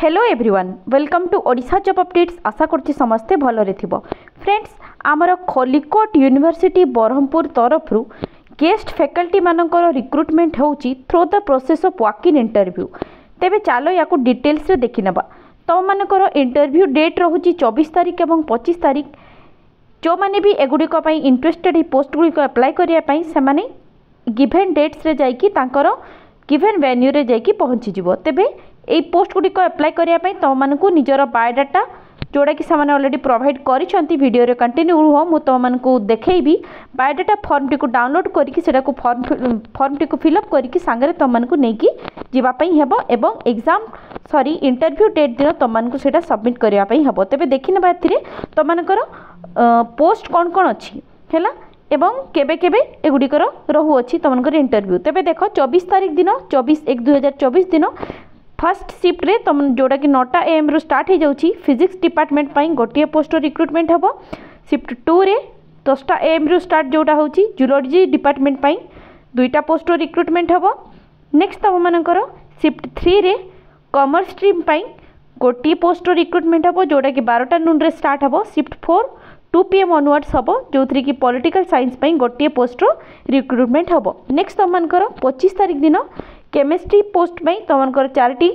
Hello everyone welcome to Odisha job updates. आशा करछि समस्ते भलरे थिबो। फ्रेंड्स आमर खलिकोट यूनिवर्सिटी बरहमपुर तरफ गेस्ट फैकल्टी मानकर रिक्रुटमेंट होउची through the process of walk in interview. तेबे चलो याकू डिटेल्स रे देखि नबा। तो मानकर इंटरव्यू डेट रहुची 24 तारिख एवं 25 तारिख। जो माने भी एगुडिक पई इंटरेस्टेड ही पोस्ट गुडिक अप्लाई करिया पई से माने गिवन डेट्स रे जाई कि तांकर गिवन वेन्यू रे जाई कि पहुंची जिवो। तेबे एई पोस्ट गुडिक अप्लाई करिया पई तो मानकु निजर बायोडाटा जोड़ा कि सामाने ऑलरेडी प्रोवाइड करिसंती वीडियो रे कंटिन्यू हो मु तो मानकु देखैबी। बायोडाटा फॉर्म टी को डाउनलोड करके सेटा को फॉर्म टी को फिलअप करके सांगरे तो मानकु नै कि जिबा पई हेबो एवं एग्जाम इंटरव्यू डेट दिन तो मानकु सेटा सबमिट करिया पई हेबो। तेबे देखिने बाथिरे तो मानकर पोस्ट कोन कोन अछि हैला एवं केबे केबे एगुडिकर रहु अछि तो मानकर इंटरव्यू। तेबे देखो 24 तारिख दिन 24/1/2024 दिन फर्स्ट शिफ्ट रे तुम जोड़ा कि 9टा AM रु स्टार्ट हो जाउची फिजिक्स डिपार्टमेंट पाई गोटे पोस्ट रिक्रुटमेंट हेबो। शिफ्ट 2 रे 10टा AM रु स्टार्ट जोड़ा होची जूलॉजी डिपार्टमेंट पाई 2टा पोस्ट रिक्रुटमेंट हेबो। नेक्स्ट तुम मानकर शिफ्ट 3 रे कॉमर्स स्ट्रीम पाई गोटे पोस्ट रिक्रुटमेंट हेबो जोड़ा कि 12टा नून रे स्टार्ट हेबो। शिफ्ट 4 2 PM ऑनवर्ड्स हेबो जो थ्री कि पॉलिटिकल साइंस पाई गोटे पोस्ट रिक्रुटमेंट हेबो। नेक्स्ट तुम मानकर 25 तारिख दिन केमिस्ट्री पोस्ट में तुमकर 4टी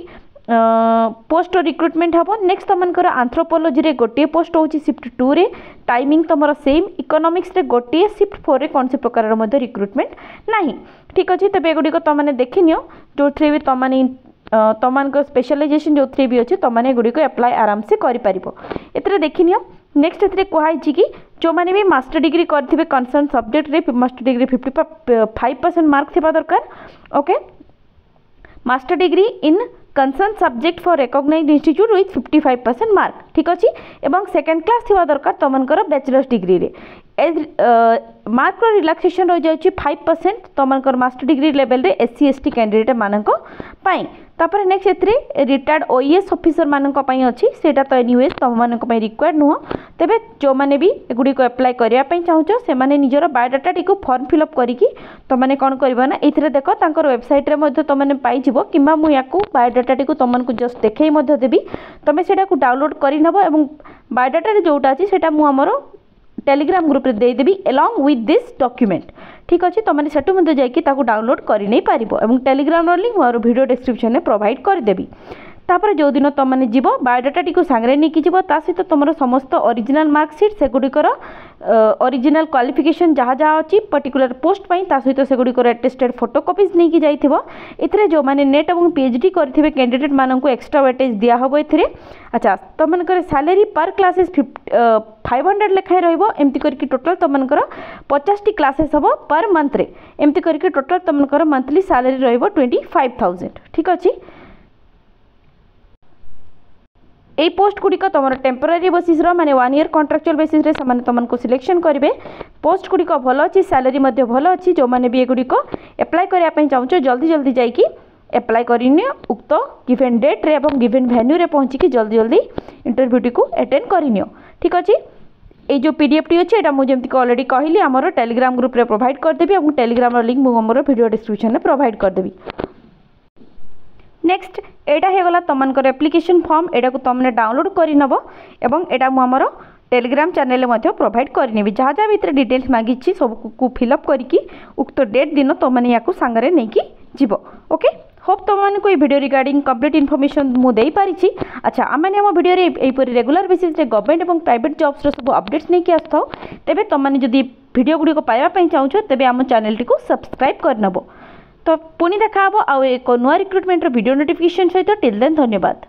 पोस्ट रिक्रुटमेंट हेबो। नेक्स्ट तुमकर एंथ्रोपोलॉजी रे गोटे पोस्ट होची शिफ्ट 2 रे टाइमिंग तुमर सेम। इकोनॉमिक्स रे गोटे शिफ्ट 4 रे कौन से प्रकार मध्ये रिक्रुटमेंट नाही। ठीक अछि तबे गुडी को तमने देखिनियो जो थ्री भी तमन को स्पेशलाइजेशन जो थ्री भी अछि तमने गुडी को अप्लाई आराम से करि परिबो। एतरे देखिनियो नेक्स्ट एतरे कोहाई छी कि जो माने भी मास्टर डिग्री करथिबे कंसर्न सब्जेक्ट रे मास्टर डिग्री 55% मार्क थिबा दरकार। Okay master degree in concern subject for recognised institute with 55% mark. ठीक अच्छे एवं सेकेंड क्लास थी दरकार तुमकर बैचलर्स डिग्री रे एज मार्क रिलैक्सेशन रही जाए 5% तुमकर मास्टर डिग्री लेवल रे SC ST कैंडिडेट मानक पाई। तापर नेक्स्ट एथरे रिटायर्ड OES ऑफिसर मानक पई अछि सेटा तो एनीवेज तुम मानक पई रिक्वायर्ड नुह। तेबे जो माने भी एगुडी को अप्लाई करिया पई चाहूचो से माने निजर बायोडाटा टी को फॉर्म फिलअप करिकी तो माने कोन करबा ना एथरे देखो तांकर वेबसाइट रे मध्ये तो माने पाई जिवो किबा मु याकू बायोडाटा टी को तुमन को जस्ट देखै मध्ये देबी तमे सेटा को डाउनलोड करि नबो एवं बायोडाटा रे जोटा अछि सेटा मु हमरो टेलीग्राम ग्रुप रे दे देबी अलोंग विथ दिस डॉक्यूमेंट। ठीक अच्छे तुम मैंने सेटू मध्य जाकि डाउनलोड कर नहीं पार और टेलीग्राम लिंक मोर वीडियो डिस्क्रिप्शन में प्रोवाइड करदेवी। तापर जो दिन तुम मैंने जीव बायोडाटा टी को सांगरे नहीं जीव ता सहित तुम समस्त ओरिजिनल मार्कशीट से गुडिकर ओरिजिनल क्वालिफिकेशन जहाँ जहाँ अच्छी पर्टिकुलर पोस्ट पाई ता सहित से गुडिकर अटेस्टेड फोटोकॉपीज नहीं जाइथिबो। एथिरे जो माने नेट और PhD करथिबे कैंडिडेट माननकु एक्स्ट्रा वेटेज दिया हबो एथिरे। अच्छा तुम मनकर सैलरी पर क्लासेस 500 लेखाए रहइबो एमती करके टोटल तुम मनकर 50टी क्लासेस हबो पर मंथ रे एमती करके टोटल तुम मनकर मंथली सैलरी रहइबो 25,000। ठीक अछि ए पोस्ट गुड़िक तुम टेम्पोरारी बेसिस माने 1 ईयर कॉन्ट्रैक्चुअल बेसिस रे समान तुमको सिलेक्शन करेंगे। पोस्ट गुड़िक भल अच्छी सैलरी भल अच्छी जो मैंने भी एगुड़िक अप्लाई करने चाहूँ जल्दी जल्दी जाकि अप्लाई करनियो उक्त गिवन डेट रे एवं गिवन वेन्यू रे पहुँचिकी जल्दी जल्दी इंटरव्यू टी को अटेंड करनियो। ठीक अच्छे ये जो PDF टी अच्छे मुझे ऑलरेडी कहली आमर टेलीग्राम ग्रुप रे प्रोवाइड करदेवी और टेलीग्राम लिंक मुझे वीडियो डिस्क्रिप्शन में प्रोवाइड करदेवी। नेक्स्ट एटा हेगला तुमनकर एप्लिकेशन फॉर्म एटा को तुमने डाउनलोड करि नबो एवं एटा मु हमर टेलीग्राम चैनल में मध्य प्रोवाइड करनेबी जहाँ जहाँ भीतर डिटेल्स मागिछि सब को फिलअप करिकी उक्त डेट दिन तुमने याकू सांगरे नै कि जीवो। ओके होप तुमने को वीडियो रिगार्डिंग कंप्लीट इन्फॉर्मेशन मु देई पारिछि। अच्छा आमने हम वीडियो रे एपरि रेगुलर बेसिस रे गवर्नमेंट और प्राइवेट जॉब्स रो सब अपडेट्स नै कि आस्थौ तेबे तुमने जदी वीडियो गुडी को पाइबा पई चाहूछो तेबे हम चैनल टी को सब्सक्राइब कर नबो। तो पुणी देखा आउ एक नुआ रिक्रुटमेंट वीडियो नोटिफिकेशन सहित टिल देन धन्यवाद।